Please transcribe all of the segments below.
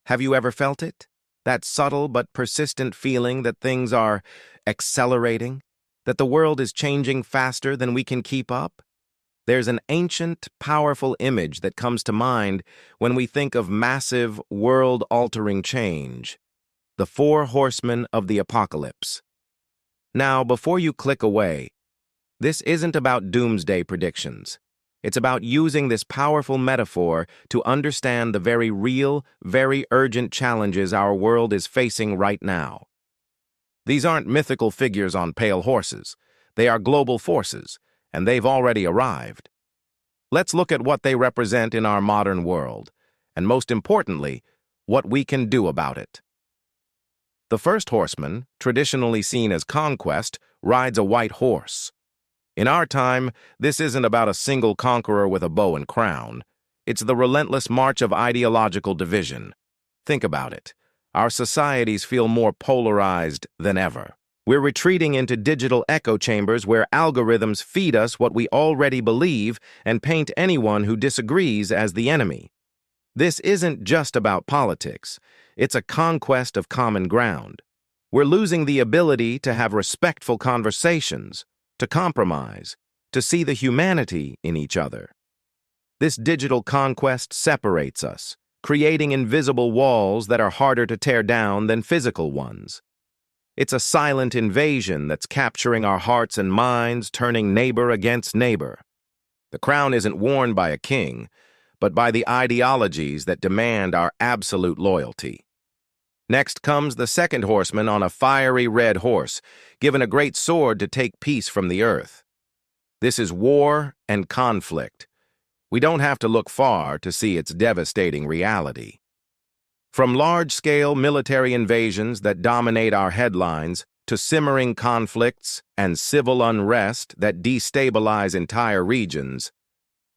Have you ever felt it? That subtle but persistent feeling that things are accelerating, that the world is changing faster than we can keep up? There's an ancient, powerful image that comes to mind when we think of massive, world-altering change: the Four Horsemen of the Apocalypse. Now, before you click away, this isn't about doomsday predictions. It's about using this powerful metaphor to understand the very real, very urgent challenges our world is facing right now. These aren't mythical figures on pale horses. They are global forces, and they've already arrived. Let's look at what they represent in our modern world, and most importantly, what we can do about it. The first horseman, traditionally seen as conquest, rides a white horse. In our time, this isn't about a single conqueror with a bow and crown. It's the relentless march of ideological division. Think about it. Our societies feel more polarized than ever. We're retreating into digital echo chambers where algorithms feed us what we already believe and paint anyone who disagrees as the enemy. This isn't just about politics. It's a conquest of common ground. We're losing the ability to have respectful conversations, to compromise, to see the humanity in each other. This digital conquest separates us, creating invisible walls that are harder to tear down than physical ones. It's a silent invasion that's capturing our hearts and minds, turning neighbor against neighbor. The crown isn't worn by a king, but by the ideologies that demand our absolute loyalty. Next comes the second horseman on a fiery red horse, given a great sword to take peace from the earth. This is war and conflict. We don't have to look far to see its devastating reality. From large-scale military invasions that dominate our headlines to simmering conflicts and civil unrest that destabilize entire regions,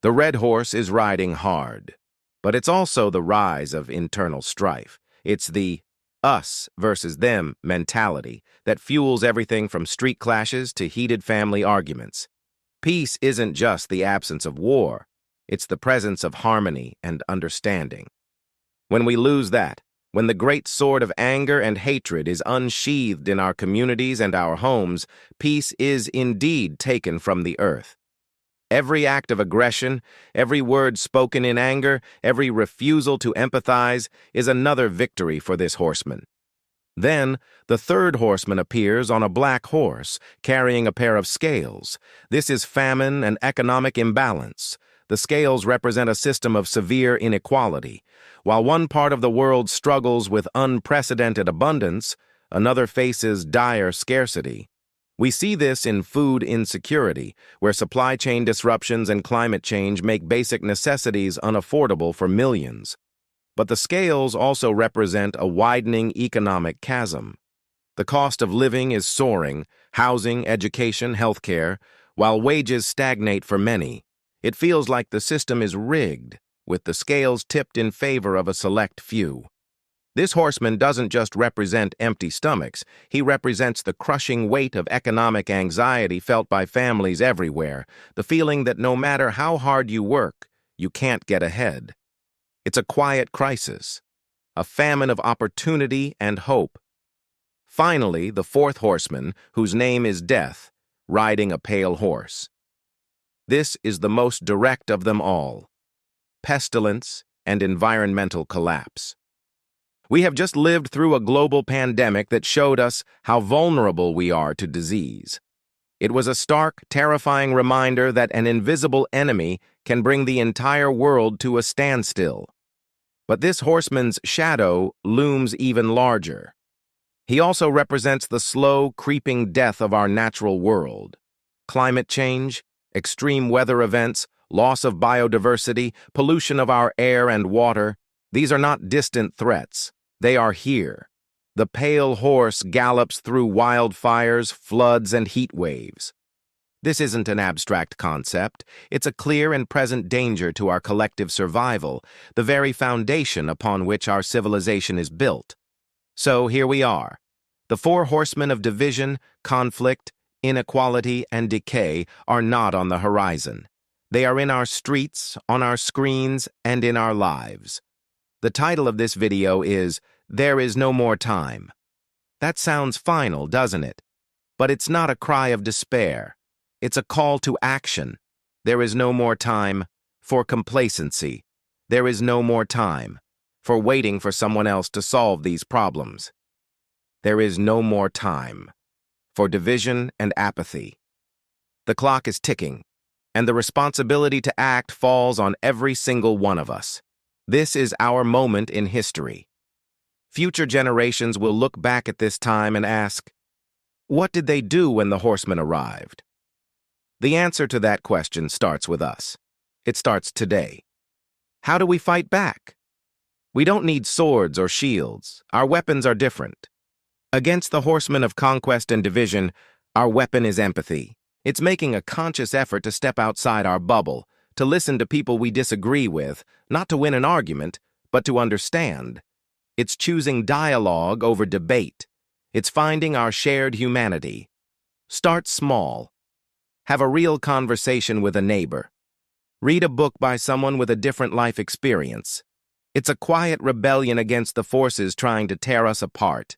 the red horse is riding hard. But it's also the rise of internal strife. It's the us versus them mentality that fuels everything from street clashes to heated family arguments. Peace isn't just the absence of war, it's the presence of harmony and understanding. When we lose that, when the great sword of anger and hatred is unsheathed in our communities and our homes, peace is indeed taken from the earth. Every act of aggression, every word spoken in anger, every refusal to empathize is another victory for this horseman. Then, the third horseman appears on a black horse, carrying a pair of scales. This is famine and economic imbalance. The scales represent a system of severe inequality. While one part of the world struggles with unprecedented abundance, another faces dire scarcity. We see this in food insecurity, where supply chain disruptions and climate change make basic necessities unaffordable for millions. But the scales also represent a widening economic chasm. The cost of living is soaring: housing, education, healthcare, while wages stagnate for many. It feels like the system is rigged, with the scales tipped in favor of a select few. This horseman doesn't just represent empty stomachs, he represents the crushing weight of economic anxiety felt by families everywhere, the feeling that no matter how hard you work, you can't get ahead. It's a quiet crisis, a famine of opportunity and hope. Finally, the fourth horseman, whose name is Death, riding a pale horse. This is the most direct of them all: pestilence and environmental collapse. We have just lived through a global pandemic that showed us how vulnerable we are to disease. It was a stark, terrifying reminder that an invisible enemy can bring the entire world to a standstill. But this horseman's shadow looms even larger. He also represents the slow, creeping death of our natural world. Climate change, extreme weather events, loss of biodiversity, pollution of our air and water, these are not distant threats. They are here. The pale horse gallops through wildfires, floods, and heat waves. This isn't an abstract concept. It's a clear and present danger to our collective survival, the very foundation upon which our civilization is built. So here we are. The four horsemen of division, conflict, inequality, and decay are not on the horizon. They are in our streets, on our screens, and in our lives. The title of this video is There Is No More Time. That sounds final, doesn't it? But it's not a cry of despair. It's a call to action. There is no more time for complacency. There is no more time for waiting for someone else to solve these problems. There is no more time for division and apathy. The clock is ticking, and the responsibility to act falls on every single one of us. This is our moment in history. Future generations will look back at this time and ask, what did they do when the horsemen arrived? The answer to that question starts with us. It starts today. How do we fight back? We don't need swords or shields. Our weapons are different. Against the horsemen of conquest and division, our weapon is empathy. It's making a conscious effort to step outside our bubble, to listen to people we disagree with, not to win an argument, but to understand. It's choosing dialogue over debate. It's finding our shared humanity. Start small. Have a real conversation with a neighbor. Read a book by someone with a different life experience. It's a quiet rebellion against the forces trying to tear us apart.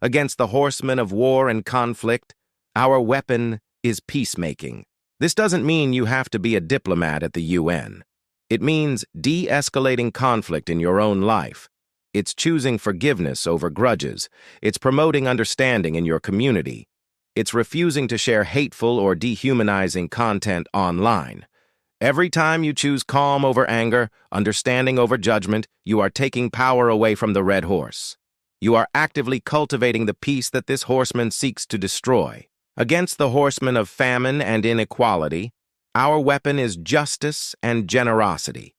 Against the horsemen of war and conflict, our weapon is peacemaking. This doesn't mean you have to be a diplomat at the UN. It means de-escalating conflict in your own life. It's choosing forgiveness over grudges. It's promoting understanding in your community. It's refusing to share hateful or dehumanizing content online. Every time you choose calm over anger, understanding over judgment, you are taking power away from the red horse. You are actively cultivating the peace that this horseman seeks to destroy. Against the horsemen of famine and inequality, our weapon is justice and generosity.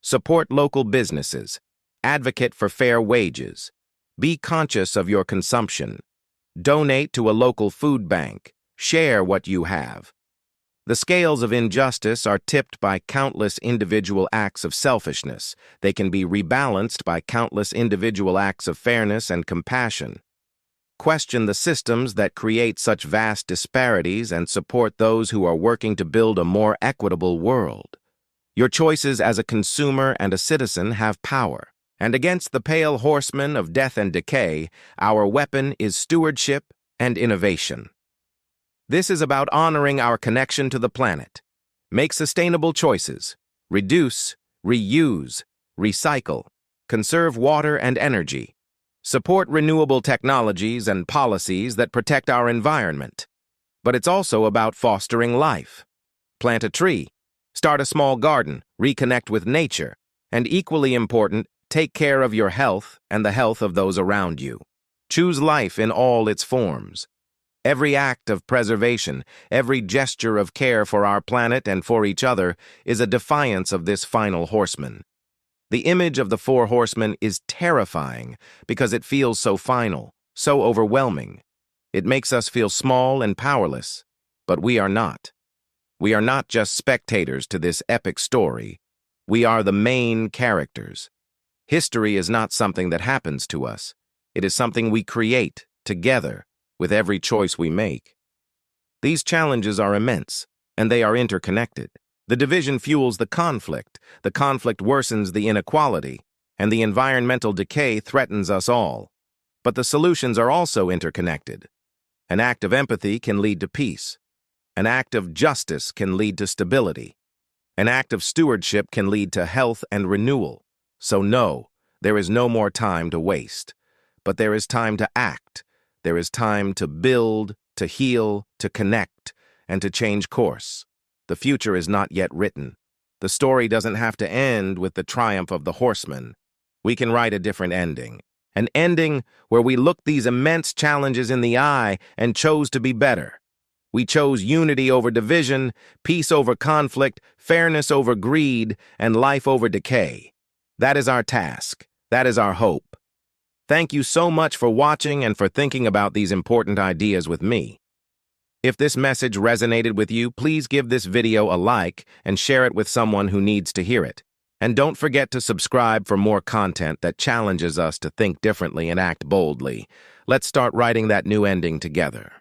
Support local businesses. Advocate for fair wages. Be conscious of your consumption. Donate to a local food bank. Share what you have. The scales of injustice are tipped by countless individual acts of selfishness. They can be rebalanced by countless individual acts of fairness and compassion. Question the systems that create such vast disparities and support those who are working to build a more equitable world. Your choices as a consumer and a citizen have power. And against the pale horsemen of death and decay, our weapon is stewardship and innovation. This is about honoring our connection to the planet. Make sustainable choices. Reduce, reuse, recycle. Conserve water and energy. Support renewable technologies and policies that protect our environment. But it's also about fostering life. Plant a tree. Start a small garden. Reconnect with nature. And equally important, take care of your health and the health of those around you. Choose life in all its forms. Every act of preservation, every gesture of care for our planet and for each other is a defiance of this final horseman. The image of the Four Horsemen is terrifying because it feels so final, so overwhelming. It makes us feel small and powerless, but we are not. We are not just spectators to this epic story. We are the main characters. History is not something that happens to us. It is something we create together with every choice we make. These challenges are immense, and they are interconnected. The division fuels the conflict worsens the inequality, and the environmental decay threatens us all. But the solutions are also interconnected. An act of empathy can lead to peace. An act of justice can lead to stability. An act of stewardship can lead to health and renewal. So no, there is no more time to waste. But there is time to act. There is time to build, to heal, to connect, and to change course. The future is not yet written. The story doesn't have to end with the triumph of the horsemen. We can write a different ending. An ending where we looked these immense challenges in the eye and chose to be better. We chose unity over division, peace over conflict, fairness over greed, and life over decay. That is our task. That is our hope. Thank you so much for watching and for thinking about these important ideas with me. If this message resonated with you, please give this video a like and share it with someone who needs to hear it. And don't forget to subscribe for more content that challenges us to think differently and act boldly. Let's start writing that new ending together.